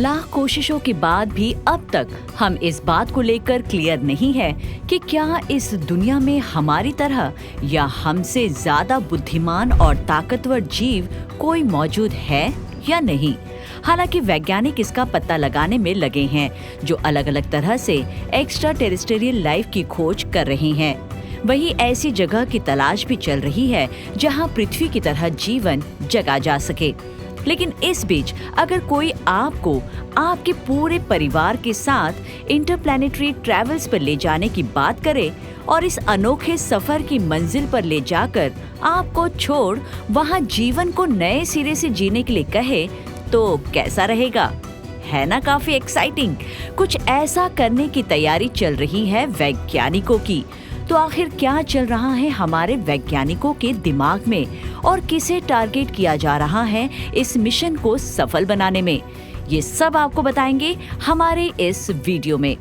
लाख कोशिशों के बाद भी अब तक हम इस बात को लेकर क्लियर नहीं है कि क्या इस दुनिया में हमारी तरह या हमसे ज्यादा बुद्धिमान और ताकतवर जीव कोई मौजूद है या नहीं। हालांकि वैज्ञानिक इसका पता लगाने में लगे हैं, जो अलग अलग तरह से एक्स्ट्रा टेरेस्ट्रियल लाइफ की खोज कर रहे हैं। वहीं ऐसी जगह की तलाश भी चल रही है जहां पृथ्वी की तरह जीवन जगा जा सके। लेकिन इस बीच अगर कोई आपको आपके पूरे परिवार के साथ इंटरप्लैनेटरी ट्रैवल्स पर ले जाने की बात करे और इस अनोखे सफर की मंजिल पर ले जाकर आपको छोड़ वहां जीवन को नए सिरे से जीने के लिए कहे, तो कैसा रहेगा? है ना काफी एक्साइटिंग। कुछ ऐसा करने की तैयारी चल रही है वैज्ञानिकों की। तो आखिर क्या चल रहा है हमारे वैज्ञानिकों के दिमाग में और किसे टारगेट किया जा रहा है इस मिशन को सफल बनाने में, ये सब आपको बताएंगे हमारे इस वीडियो में।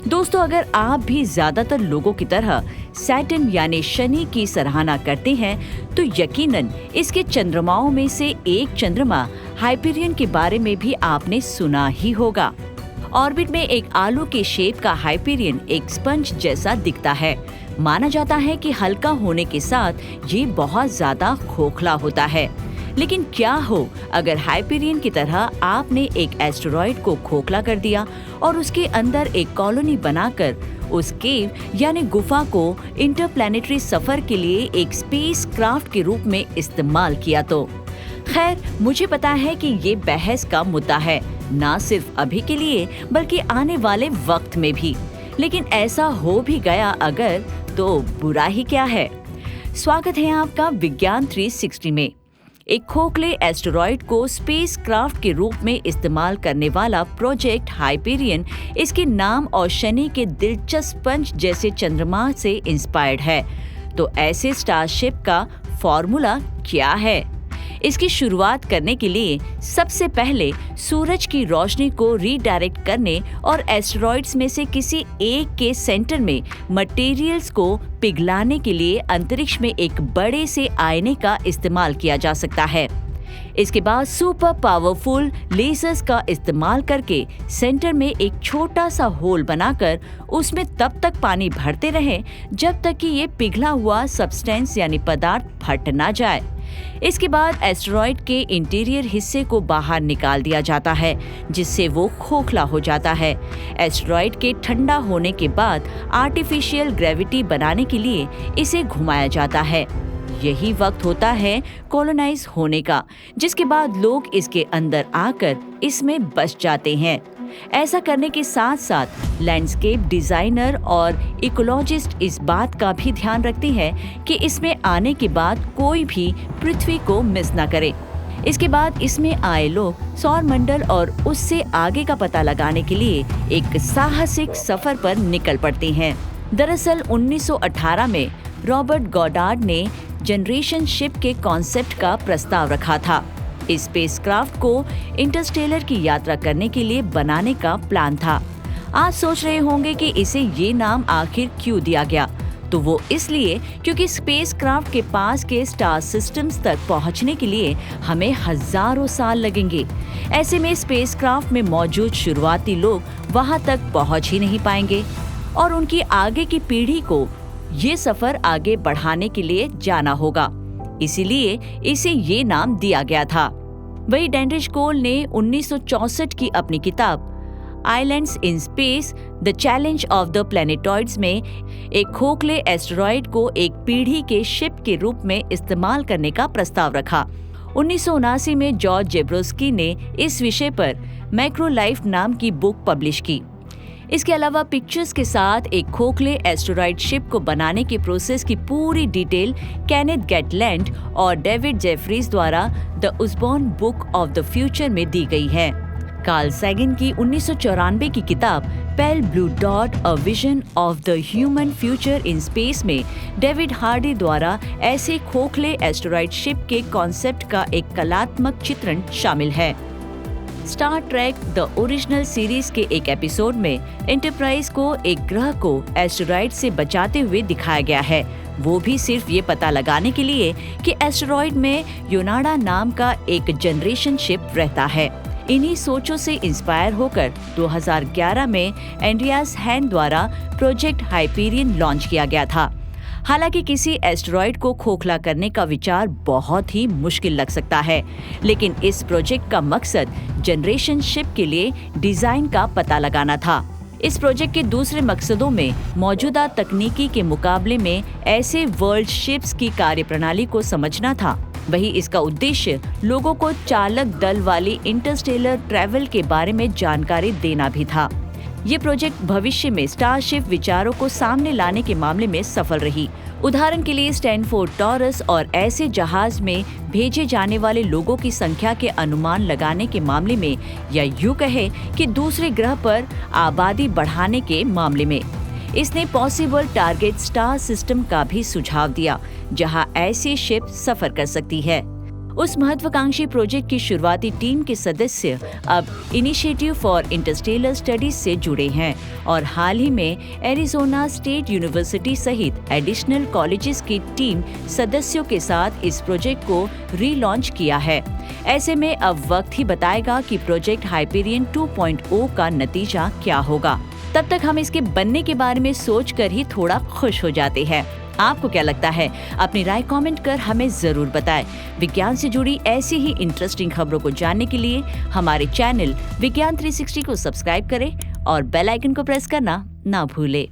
दोस्तों, अगर आप भी ज्यादातर लोगों की तरह सैटर्न यानी शनि की सराहना करते हैं, तो यकीनन इसके चंद्रमाओं में से एक चंद्रमा हाइपेरियन के बारे में भी आपने सुना ही होगा। ऑर्बिट में एक आलू के शेप का हाइपेरियन एक स्पंज जैसा दिखता है। माना जाता है कि हल्का होने के साथ ये बहुत ज्यादा खोखला होता है। लेकिन क्या हो अगर हाइपेरियन की तरह आपने एक एस्टेरॉइड को खोखला कर दिया और उसके अंदर एक कॉलोनी बनाकर उस केव यानी गुफा को इंटरप्लैनेटरी सफर के लिए एक स्पेस क्राफ्ट के रूप में इस्तेमाल किया तो? खैर, मुझे पता है कि ये बहस का मुद्दा है, ना सिर्फ अभी के लिए बल्कि आने वाले वक्त में भी। लेकिन ऐसा हो भी गया अगर, तो बुरा ही क्या है। स्वागत है आपका विज्ञान 360 में। एक खोखले एस्टेरॉइड को स्पेस क्राफ्ट के रूप में इस्तेमाल करने वाला प्रोजेक्ट हाइपेरियन इसके नाम और शनि के दिलचस्प पंच जैसे चंद्रमा से इंस्पायर्ड है। तो ऐसे स्टारशिप का फॉर्मूला क्या है? इसकी शुरुआत करने के लिए सबसे पहले सूरज की रोशनी को रीडायरेक्ट करने और एस्टेरॉइड्स में से किसी एक के सेंटर में मटेरियल्स को पिघलाने के लिए अंतरिक्ष में एक बड़े से आईने का इस्तेमाल किया जा सकता है। इसके बाद सुपर पावरफुल लेजर्स का इस्तेमाल करके सेंटर में एक छोटा सा होल बनाकर उसमें तब तक पानी भरते रहे जब तक कि ये पिघला हुआ सब्सटेंस यानी पदार्थ फट ना जाए। इसके बाद एस्टेरॉइड के इंटीरियर हिस्से को बाहर निकाल दिया जाता है, जिससे वो खोखला हो जाता है। एस्टेरॉइड के ठंडा होने के बाद आर्टिफिशियल ग्रेविटी बनाने के लिए इसे घुमाया जाता है। यही वक्त होता है कॉलोनाइज होने का, जिसके बाद लोग इसके अंदर आकर इसमें बस जाते हैं। ऐसा करने के साथ साथ लैंडस्केप डिजाइनर और इकोलॉजिस्ट इस बात का भी ध्यान रखते हैं कि इसमें आने के बाद कोई भी पृथ्वी को मिस न करे। इसके बाद इसमें आए लोग सौरमंडल और उससे आगे का पता लगाने के लिए एक साहसिक सफर पर निकल पड़ते हैं। दरअसल 1918 में रॉबर्ट गॉडार्ड ने जनरेशन शिप के कॉन्सेप्ट का प्रस्ताव रखा था। इस स्पेसक्राफ्ट को इंटरस्टेलर की यात्रा करने के लिए बनाने का प्लान था। आज सोच रहे होंगे कि इसे ये नाम आखिर क्यों दिया गया, तो वो इसलिए क्योंकि स्पेसक्राफ्ट के पास के स्टार सिस्टम्स तक पहुंचने के लिए हमें हजारों साल लगेंगे। ऐसे में स्पेसक्राफ्ट में मौजूद शुरुआती लोग वहां तक पहुंच ही नहीं पाएंगे और उनकी आगे की पीढ़ी को ये सफर आगे बढ़ाने के लिए जाना होगा। इसीलिए इसे ये नाम दिया गया था। वही डैंड्रिच कोल ने 1964 की अपनी किताब islands in space the challenge of the planetoids में एक खोखले एस्टेरॉइड को एक पीढ़ी के शिप के रूप में इस्तेमाल करने का प्रस्ताव रखा। 1979 में जॉर्ज जेब्रोस्की ने इस विषय पर मैक्रो लाइफ नाम की बुक पब्लिश की। इसके अलावा पिक्चर्स के साथ एक खोखले एस्टेरॉइड शिप को बनाने के प्रोसेस की पूरी डिटेल केनेथ गेटलैंड और डेविड जेफरीज द्वारा the Usborne book of the future में दी गई है। कार्ल सैगन की 1994 की किताब pale blue dot a vision of the human future in space में डेविड हार्डी द्वारा ऐसे खोखले एस्टेरॉइड शिप के कॉन्सेप्ट का एक कलात्मक चित्रण शामिल है। Star Trek the original series के एक एपिसोड में एंटरप्राइज को एक ग्रह को एस्टेरॉइड से बचाते हुए दिखाया गया है, वो भी सिर्फ ये पता लगाने के लिए कि एस्टेरॉइड में योनाडा नाम का एक जनरेशन शिप रहता है। इन्हीं सोचों से इंस्पायर होकर 2011 में एंड्रियास हैन द्वारा प्रोजेक्ट हाइपेरियन लॉन्च किया गया था। हालांकि किसी एस्टेरॉयड को खोखला करने का विचार बहुत ही मुश्किल लग सकता है, लेकिन इस प्रोजेक्ट का मकसद जनरेशन शिप के लिए डिजाइन का पता लगाना था। इस प्रोजेक्ट के दूसरे मकसदों में मौजूदा तकनीकी के मुकाबले में ऐसे वर्ल्ड शिप्स की कार्यप्रणाली को समझना था। वहीं इसका उद्देश्य लोगों को चालक दल वाली इंटरस्टेलर ट्रैवल के बारे में जानकारी देना भी था। ये प्रोजेक्ट भविष्य में स्टारशिप विचारों को सामने लाने के मामले में सफल रही। उदाहरण के लिए स्टैनफोर्ड टॉरस और ऐसे जहाज में भेजे जाने वाले लोगों की संख्या के अनुमान लगाने के मामले में, या यूं कहे कि दूसरे ग्रह पर आबादी बढ़ाने के मामले में। इसने पॉसिबल टारगेट स्टार सिस्टम का भी सुझाव दिया, जहां ऐसी शिप सफर कर सकती है। उस महत्वाकांक्षी प्रोजेक्ट की शुरुआती टीम के सदस्य अब इनिशिएटिव फॉर इंटरस्टेलर स्टडीज से जुड़े हैं और हाल ही में एरिजोना स्टेट यूनिवर्सिटी सहित एडिशनल कॉलेजेस की टीम सदस्यों के साथ इस प्रोजेक्ट को रीलॉन्च किया है। ऐसे में अब वक्त ही बताएगा कि प्रोजेक्ट हाइपेरियन 2.0 का नतीजा क्या होगा। तब तक हम इसके बनने के बारे में सोचकर ही थोड़ा खुश हो जाते हैं। आपको क्या लगता है? अपनी राय कमेंट कर हमें जरूर बताएं। विज्ञान से जुड़ी ऐसी ही इंटरेस्टिंग खबरों को जानने के लिए हमारे चैनल विज्ञान 360 को सब्सक्राइब करें और बेल आइकन को प्रेस करना ना भूलें।